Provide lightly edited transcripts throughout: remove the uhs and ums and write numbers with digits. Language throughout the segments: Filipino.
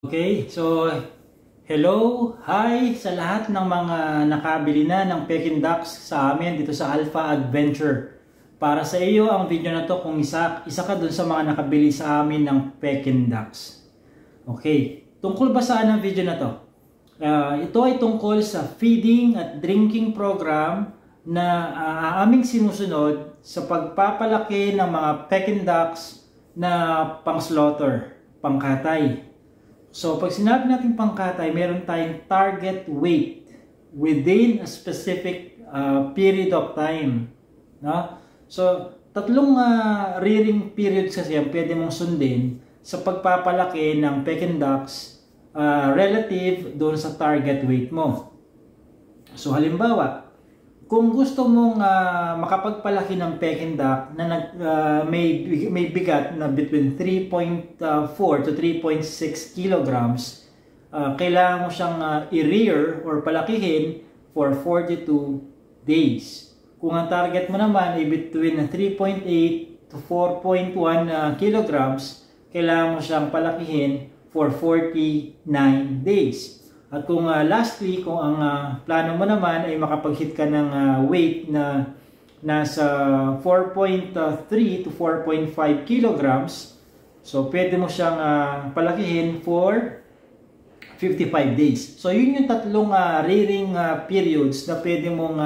Okay, so hello, hi sa lahat ng mga nakabili na ng Peking Ducks sa amin dito sa Alpha Adventure. Para sa iyo ang video na to kung isa ka dun sa mga nakabili sa amin ng Peking Ducks. Okay, tungkol ba saan ang video na to? Ito ay tungkol sa feeding at drinking program na aming sinusunod sa pagpapalaki ng mga Peking Ducks na pang-slaughter, pangkatay. So, pag sinabi natin pangkatay, meron tayong target weight within a specific period of time. No? So, tatlong rearing periods kasi ang pwede mong sundin sa pagpapalaki ng Peking Ducks relative doon sa target weight mo. So, halimbawa, kung gusto mong makapagpalaki ng Peking Duck na may bigat na between 3.4 to 3.6 kilograms, kailangan mo siyang i-rear or palakihin for 42 days. Kung ang target mo naman ay between 3.8 to 4.1 kilograms, kailangan mo siyang palakihin for 49 days. At kung lastly, kung ang plano mo naman ay makapag-hit ka ng weight na nasa 4.3 to 4.5 kilograms, so pwede mo siyang palakihin for 55 days. So yun yung tatlong rearing periods na pwede mong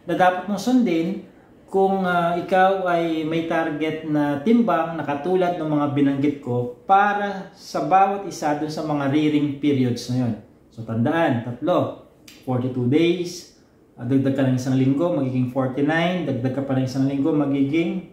na dapat mong sundin kung ikaw ay may target na timbang na katulad ng mga binanggit ko para sa bawat isa dun sa mga rearing periods na yun. So, tandaan, tatlo, 42 days, dagdag ka ng isang linggo, magiging 49, dagdag ka pa ng isang linggo, magiging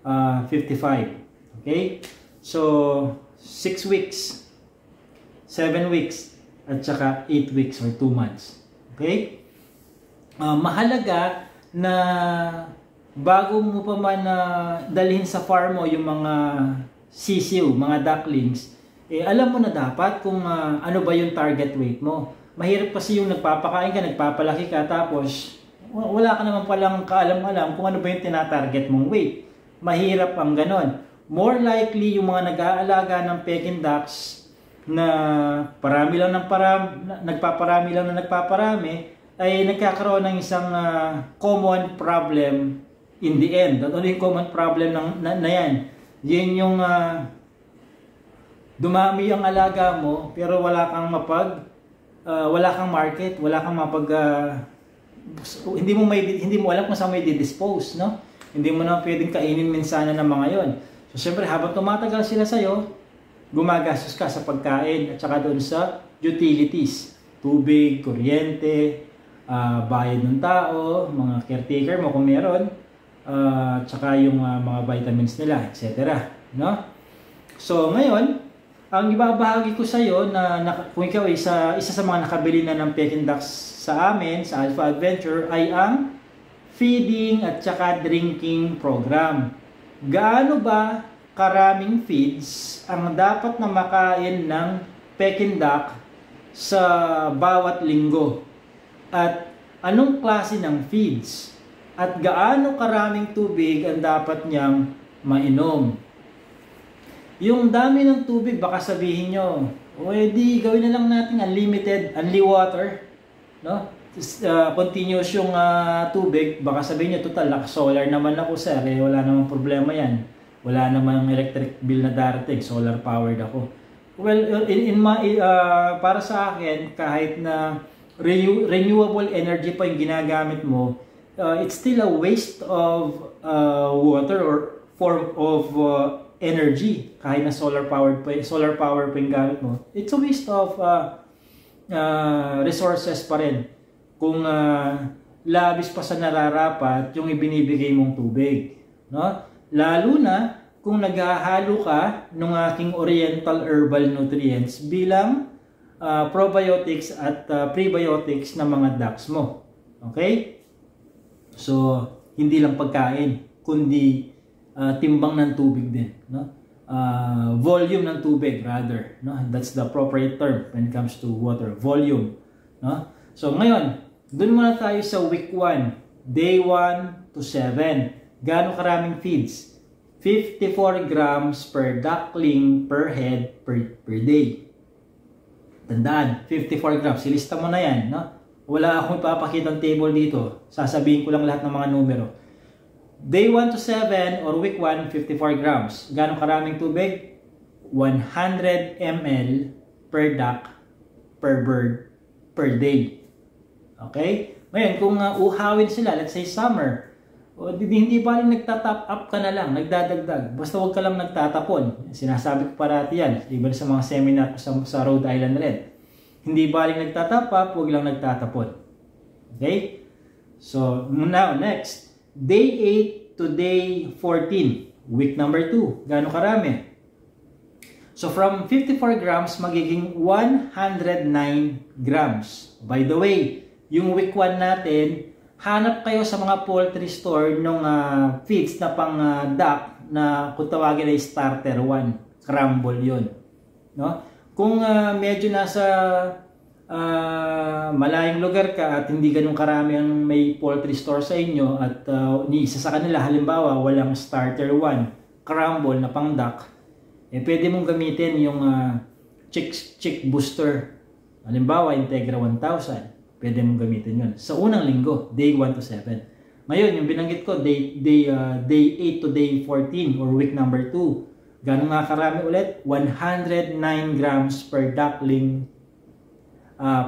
55. Okay? So, 6 weeks, 7 weeks, at saka 8 weeks or 2 months. Okay? Mahalaga na bago mo pa man dalhin sa farm mo yung mga sisiw, mga ducklings, alam mo na dapat kung ano ba yung target weight mo. Mahirap kasi yung nagpapakain ka, nagpapalaki ka, tapos wala ka naman palang kaalam-alam kung ano ba yung tinatarget mong weight. Mahirap ang ganon. More likely, yung mga nag-aalaga ng Peking Ducks na parami lang ng nagpaparami lang na nagpaparami, ay nagkakaroon ng isang common problem in the end. Ano yung common problem na yan? Yan yung dumami ang alaga mo pero wala kang market, wala kang hindi mo alam kung saan may di-dispose, no? Hindi mo na pwedeng kainin minsanan ng mga 'yon. So syempre habang tumatagal sila sa iyo, gumagastos ka sa pagkain at saka doon sa utilities, tubig, kuryente, bayad ng tao, mga caretaker mo kung meron, at saka yung mga vitamins nila, etc. No? So ngayon, ang ibabahagi ko sa iyo na kung ikaw ay isa sa mga nakabili na ng Peking Ducks sa amin, sa Alpha Adventure, ay ang feeding at saka drinking program. Gaano ba karaming feeds ang dapat na makain ng Peking Duck sa bawat linggo? At anong klase ng feeds? At gaano karaming tubig ang dapat niyang mainom? Yung dami ng tubig, baka sabihin nyo, di gawin na lang natin unlimited, only water, no? Continuous yung tubig, baka sabihin nyo, total, solar naman ako sir, wala namang problema yan. Wala namang electric bill na darating, solar powered ako. Well, para sa akin, kahit na renewable energy pa yung ginagamit mo, it's still a waste of water or form of energy. Kahit na solar power pa yung gamit mo, it's a waste of resources pa rin kung labis pa sa nararapat yung ibinibigay mong tubig, no? Lalo na kung naghahalo ka ng aking oriental herbal nutrients bilang probiotics at prebiotics ng mga ducks mo. Okay? So, hindi lang pagkain, kundi timbang ng tubig din, no? Volume ng tubig rather, no? That's the appropriate term when it comes to water, volume, no? So ngayon, dun muna tayo sa week 1, day 1 to 7. Gaano karaming feeds? 54 grams per duckling per head per day. Tandaan, 54 grams. Ilista mo na yan. No? Wala akong ipapakitang table dito. Sasabihin ko lang lahat ng mga numero. Day 1 to 7 or week 1, 54 grams. Gano'ng karaming tubig? 100 ml per duck, per bird, per day. Okay? Ngayon, kung uhawin sila, let's say summer, o hindi ba rin nagtatop up ka na lang, nagdadagdag. Basta huwag ka lang nagtatapon. Sinasabi ko parati yan, even sa mga seminar sa Rhode Island Red. Hindi ba rin nagtatop up, huwag lang nagtatapon. Okay? So, now, next. Day 8 to day 14. Week number 2. Gaano karami? So, from 54 grams, magiging 109 grams. By the way, yung week 1 natin, hanap kayo sa mga poultry store nung feeds na pang duck na kung tawagin ay starter 1. Crumble yun. No? Kung medyo nasa malayong lugar ka at hindi ganun karami ang may poultry store sa inyo at ni isa sa kanila halimbawa walang starter 1 crumble na pang duck, pwede mong gamitin yung chick booster, halimbawa Integra 1000, pwede mong gamitin yun sa unang linggo, day 1 to 7. Ngayon yung binanggit ko, day 8 to day 14 or week number 2, ganun nga karami ulit? 109 grams per duckling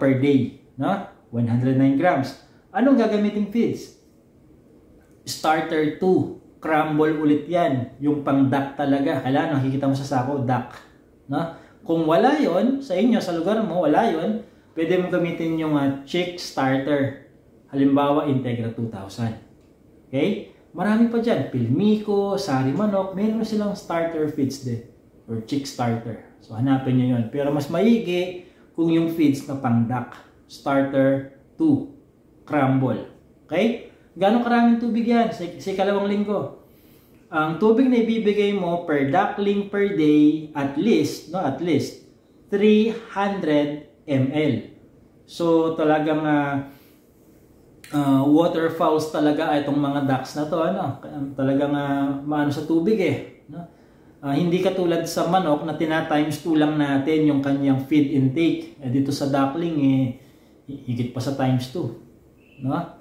per day, no? 109 grams. Anong gagamiting feeds? Starter 2, crumble ulit yan. Yung pang duck talaga. Kailangan nakikita mo sa sako, duck. No? Kung wala yon sa inyo, sa lugar mo, wala yon, pwede mo gamitin yung chick starter. Halimbawa, Integra 2000. Okay? Marami pa dyan. Pilmico, Sari Manok, meron silang starter feeds din. Or chick starter. So, hanapin nyo yun. Pero mas maigi kung yung feeds na pang duck. Starter 2. Crumble. Okay? Gano'ng karaming tubig yan? Sa ikalawang linggo. Ang tubig na ibibigay mo per duckling per day, at least 300 ml. So, talagang waterfowls talaga itong mga ducks na to. Talagang maano sa tubig no? Hindi katulad sa manok na tina-times 2 lang natin yung kanyang feed intake. Dito sa duckling, higit pa sa times 2. No?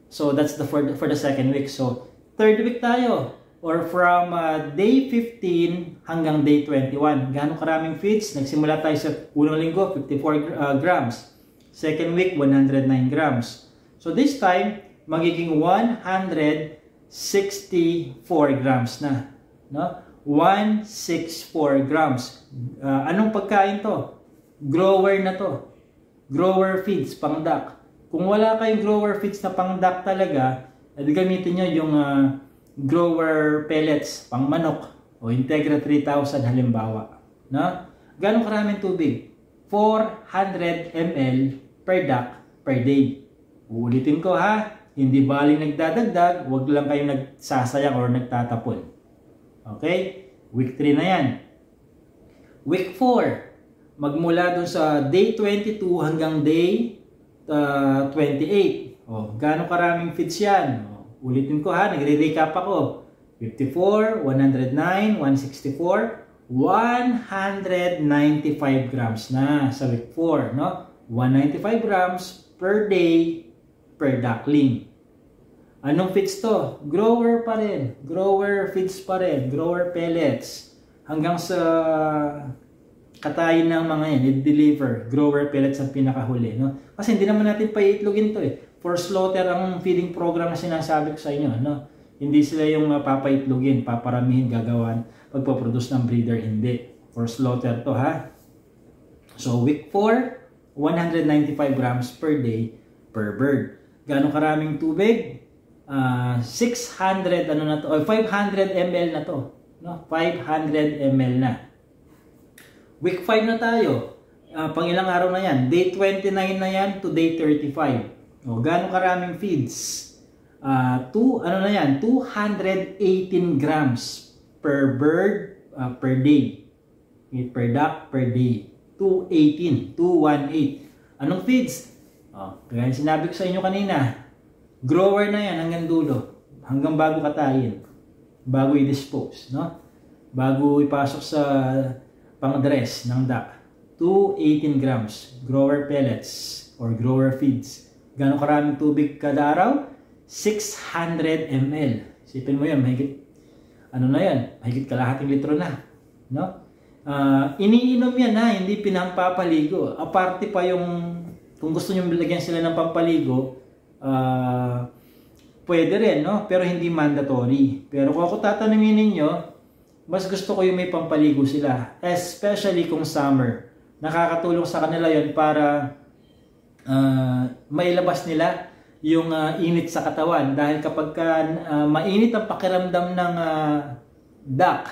So, that's for the second week. So, third week tayo. Or from day 15 hanggang day 21. Gano'ng karaming feeds? Nagsimula tayo sa unang linggo, 54 grams. Second week, 109 grams. So, this time, magiging 164 grams na. No? 164 grams. Anong pagkain to? Grower na to. Grower feeds, pang duck. Kung wala kayong grower feeds na pang duck talaga, gamitin nyo yung grower pellets, pang manok, o Integra 3000 halimbawa. No? Ganong karaming tubig? 400 ml per duck per day. Uulitin ko ha, hindi baling nagdadagdag, wag lang kayong nagsasayang or nagtatapon. Okay? Week 3 na yan. Week 4, magmula dun sa day 22 hanggang day 28. Gano'ng karaming feeds yan? Ulitin ko ha, nagre-recap ako. 54, 109, 164, 195 grams na sa week 4. No? 195 grams per day per duckling. Anong feeds to? Grower pa rin. Grower feeds pa rin. Grower pellets. Hanggang sa katayin ng mga yan, i-deliver. Grower pellets ang pinakahuli. No? Kasi hindi naman natin paiitlogin to For slaughter ang feeding program na sinasabi ko sa inyo. No? Hindi sila yung papaitlogin, paparamihin, gagawan, pagpaproduce ng breeder. Hindi. For slaughter to ha. So week 4, 195 grams per day per bird. Gano'ng karaming tubig? 600 500 ml na to, no? 500 ml na. Week 5 na tayo. Pang ilang araw na yan? Day 29 na yan to day 35. Gaano karaming feeds? 218 grams per bird per day. Per duck per day. 218. Anong feeds? Kaya sinabi ko sa inyo kanina, grower na yan hanggang dulo. Hanggang bago katayin. Bago i-dispose. No? Bago ipasok sa pang-dress ng duck. to 18 grams. Grower pellets or grower feeds. Gano'ng karaming tubig kada araw? 600 ml. Isipin mo yan, mahigit, ano na yan? Mahigit kalahating litro na. No? Iniinom yan ha, hindi pinampapaligo. Aparte pa yung, kung gusto nyo lagyan sila ng pampaligo, pwede rin, no? Pero hindi mandatory. Pero kung ako tatanungin ninyo, mas gusto ko yung may pampaligo sila. Especially kung summer. Nakakatulong sa kanila yon para mailabas nila yung init sa katawan. Dahil kapag mainit ang pakiramdam ng duck,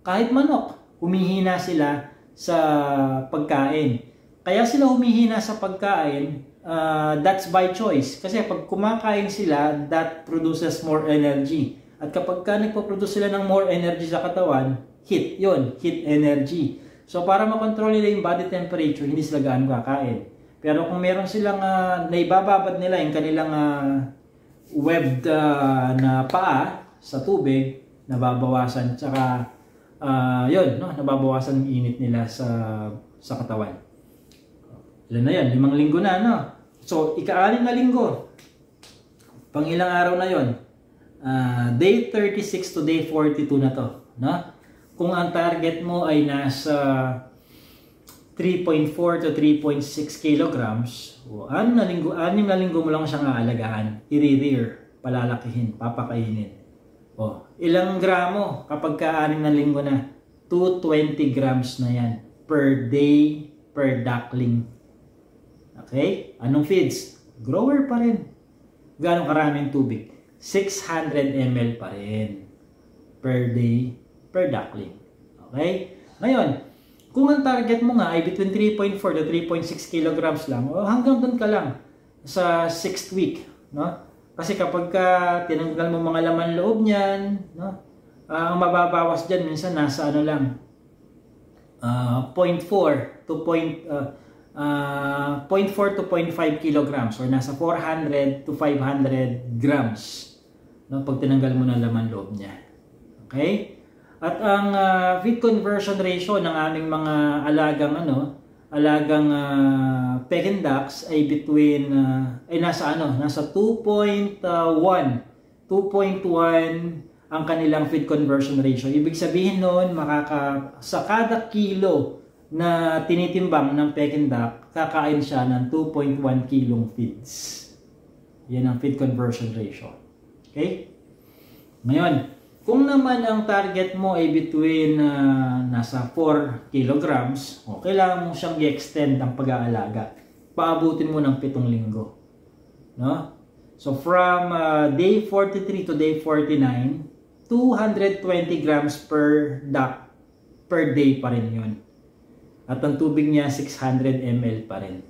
kahit manok, humihina sila sa pagkain. Kaya sila humihina sa pagkain, that's by choice. Kasi pag kumakain sila, that produces more energy. At kapag nagpo-produce sila ng more energy sa katawan, heat yun, heat energy. So para makontrol nila yung body temperature, hindi sila gaano kakain. Pero kung meron silang naibababad nila yung kanilang webbed na paa sa tubig, nababawasan. Tsaka yun, no? Nababawasan yung init nila sa katawan. Ilan na yan? 5 linggo na, no? So, ika-6 na linggo. Pang ilang araw na yon? Day 36 to day 42 na to, no? Kung ang target mo ay nasa 3.4 to 3.6 kilograms, o 6 na linggo mo lang siyang aalagaan, i-rear, palalakihin, papakainin. O, ilang gramo kapag ka 6 na linggo na? 220 grams na yan per day per duckling. Okay? Anong feeds? Grower pa rin. Ganong karaming tubig? 600 ml pa rin per day per duckling. Okay? Ngayon, kung ang target mo nga ay between 3.4 to 3.6 kilograms lang, o hanggang doon ka lang sa 6th week, no? Kasi kapag tinanggal mo mga laman loob niyan, no? Ang mababawas diyan minsan nasa ano lang 0.4 to 0.4 to 0.5 kilograms or nasa 400 to 500 grams, no? Pag tinanggal mo ng laman loob niya. Okay? At ang feed conversion ratio ng aming mga alagang Peking ducks ay between nasa 2.1 ang kanilang feed conversion ratio. Ibig sabihin noon sa kada kilo na tinitimbang ng Peking duck, kakain siya ng 2.1 kilong feeds. Yan ang feed conversion ratio. Okay? Ngayon, kung naman ang target mo ay between nasa 4 kilograms, kailangan mo siyang i-extend ang pag-aalaga. Paabutin mo ng 7 linggo. No? So from day 43 to day 49, 220 grams per duck per day pa rin yun. At ang tubig niya 600 ml pa rin.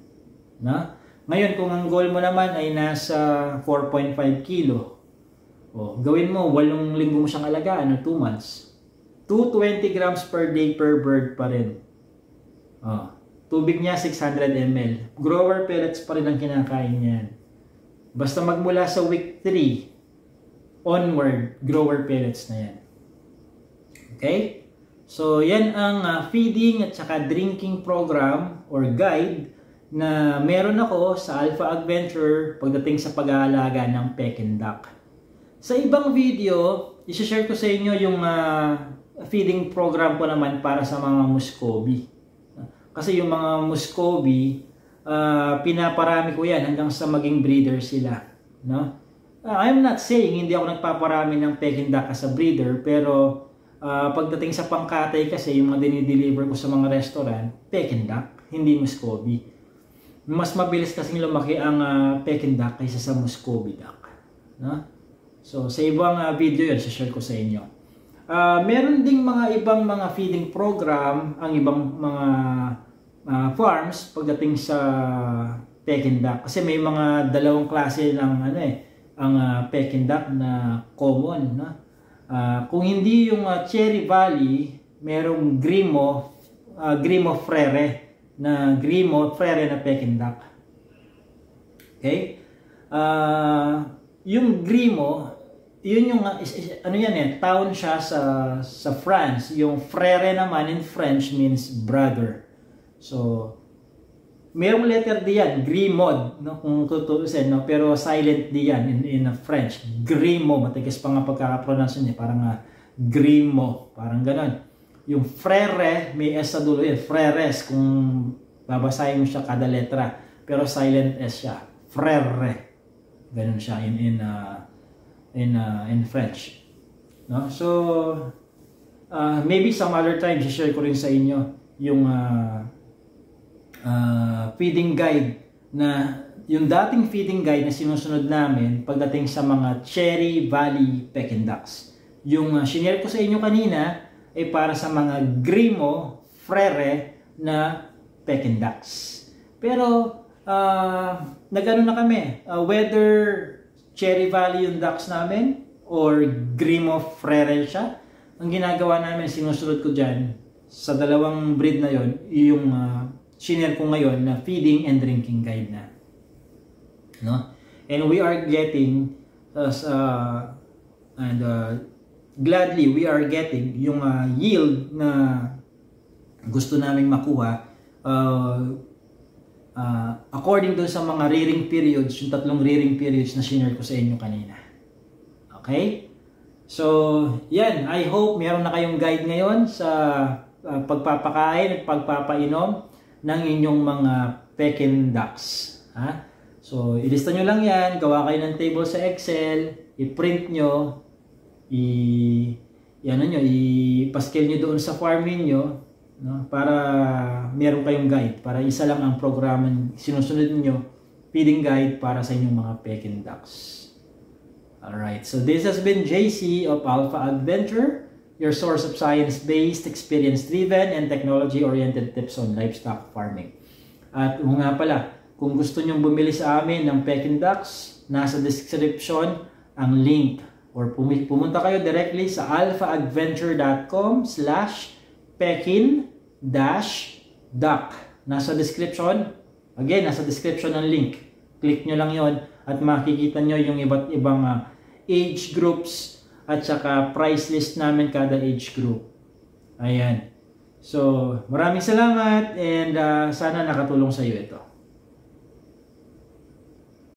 No? Ngayon, kung ang goal mo naman ay nasa 4.5 kilo, gawin mo, 8 linggo mo siyang alagaan, 2 months. 220 grams per day per bird pa rin. Tubig niya 600 ml. Grower pellets pa rin ang kinakain niyan. Basta magmula sa week 3 onward, grower pellets na yan. Okay? So, yan ang feeding at saka drinking program or guide na meron ako sa Alpha Adventure pagdating sa pag-aalaga ng Peking duck. Sa ibang video, i-share ko sa inyo yung feeding program ko naman para sa mga Muscovy. Kasi yung mga Muscovy, pinaparami ko yan hanggang sa maging breeder sila. No? I'm not saying hindi ako nagpaparami ng Peking duck as a breeder, pero pagdating sa pangkatay kasi yung mga dinideliver ko sa mga restaurant, Peking duck, hindi Muscovy. Mas mabilis kasing lumaki ang Peking duck kaysa sa Muscovy duck. No? So, sa ibang video yun, share ko sa inyo. Meron ding mga ibang mga feeding program, ang ibang mga farms pagdating sa Peking duck. Kasi may mga dalawang klase ng ang Peking duck na common. No? Kung hindi yung Cherry Valley, merong Grimo Frere na Peking duck. Okay? Yung Grimo, yun yung town siya sa France. Yung Frere naman in French means brother. So, mayroong letter D yan, Grimaud, no? Kung tutuusin, no? Pero silent D yan in French. Grimaud, matigas pa nga pagkakapronounce niya, parang Grimaud, parang ganon. Yung frere, may S sa dulo yan, freres, kung babasahin mo siya kada letra. Pero silent S siya, frere. Ganon siya in French. No? So, maybe some other time, share ko rin sa inyo yung feeding guide na yung dating feeding guide na sinusunod namin pagdating sa mga Cherry Valley Peking ducks. Yung shinare ko sa inyo kanina ay para sa mga Grimaud Frere na Peking ducks. Pero nagano na kami, whether Cherry Valley yung ducks namin or Grimaud Frere siya, ang ginagawa namin, sinusunod ko dyan sa dalawang breed na yon, yung shinare ko ngayon na feeding and drinking guide na, no? And we are getting gladly we are getting yung yield na gusto naming makuha according dun sa mga rearing periods, yung 3 rearing periods na shinare ko sa inyo kanina. Okay? So, yan, I hope meron na kayong guide ngayon sa pagpapakain at pagpapainom ng inyong mga Peking ducks. Ha? So, ilista nyo lang yan, gawa kayo ng table sa Excel, i-print nyo, i-pascale nyo doon sa farm ninyo, no? Para meron kayong guide, para isa lang ang programa sinusunod niyo, feeding guide para sa inyong mga Peking ducks. Alright, so this has been JC of Alpha Adventure, your source of science-based, experience-driven, and technology-oriented tips on livestock farming. At nga pala, kung gusto nyong bumili sa amin ng Peking ducks, nasa description ang link. Or pumunta kayo directly sa alphaadventure.com/Peking-duck. Nasa description. Again, nasa description ang link. Click nyo lang yon at makikita nyo yung iba't ibang age groups at saka price list namin kada age group. Ayan. So, maraming salamat and sana nakatulong sa iyo ito.